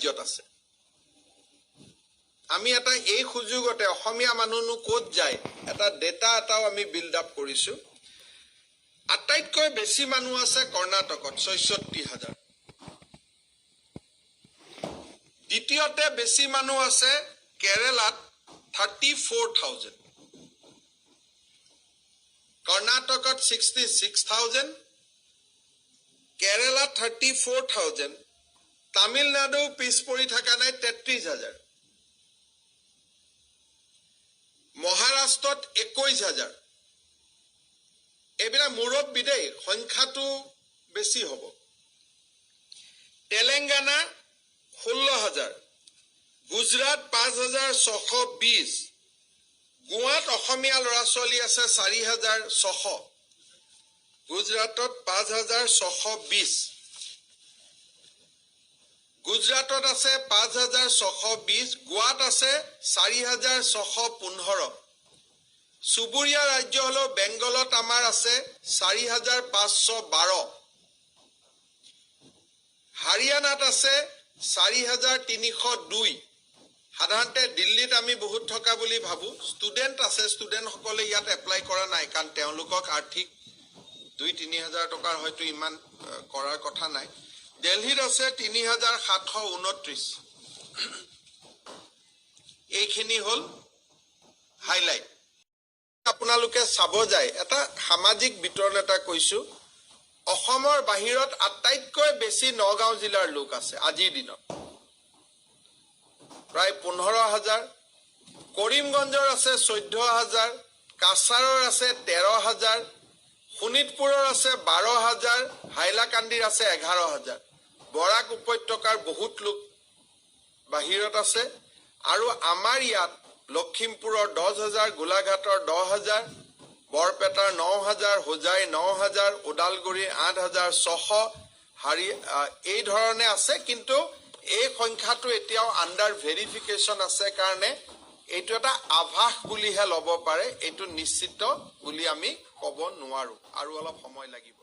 ৰাজ্যত আছে আমি এটা এই সুযোগতে অসমীয়া মানুহনো ক'ত যায় এটা ডেটা এটাও আমি বিল্ড আপ কৰিছো আটাইতকৈ বেছি মানুহ আছে কৰ্ণাটকত ৬৬,০০০ দ্বিতীয়তে বেছি মানুহ আছে কেৰালাত 34,000 কৰ্ণাটকত 66,000 কেৰালা 34,000 তামিলনাডু পিছ পৰি থকা নাই 33,000 মহাৰাষ্ট্ৰত 21,000 এইবিলাক মুৰব্বী দেই সংখ্যাটো বেছি হ'ব তেলেংগানা 16,000 গুজৰাট 5,620 গোৱাত অসমীয়া ল'ৰা ছোৱালী আছে 4,600 গুজৰাটত 5,620 গুজৰাটত আছে 5,620 গোৱাত আছে 4,615 সুবুৰীয়া ৰাজ্য হলো বেংগলত আমাৰ আছে 4,512 হাৰিয়ানাত আছে 4,302 সাধাৰণতে দিল্লীত আমি বহুত থকা বুলি ভাবো ষ্টুডেন্ট আছে ষ্টুডেন্ট সকলে ইয়াত এপ্লাই কৰা নাই কাৰণ তেওঁলোকক আৰ্থিক 2-3,000 টকাৰ হয়তো ইমান কৰাৰ কথা নাই দিল্লীত আছে 3,729 এইখিনি হল হাইলাইট আপোনালোকে চাব যায় এটা সামাজিক বিতৰণ এটা কৈছো অসমৰ বাহিৰত আটাইতকৈ বেছি নগাঁও জিলাৰ লোক আছে আজিৰ দিনত প্ৰায় 15,000 কৰিমগঞ্জৰ আছে 14,000 কাছাৰৰ আছে 13,000 শোণিতপুৰৰ আছে 12,000 হাইলাকান্দিৰ আছে 11,000 বৰাক উপত্যকাৰ বহুত লোক বাহিৰত আছে আৰু আমাৰ ইয়াত লখিমপুৰৰ 10,000 গোলাঘাটৰ 10,000 বৰপেটাৰ 9,000 হোজাই 9,000 ওদালগুৰি 8,600 এই ধৰণে আছে কিন্তু এই সংখ্যাটো এতিয়াও আন্ডাৰ ভেৰিফিকেশন আছে কাৰণে এইটো এটা আভাস বুলিহে ল'ব পাৰে এইটো নিশ্চিত বুলি আমি ক'ব নোৱাৰো আৰু অলপ সময় লাগিব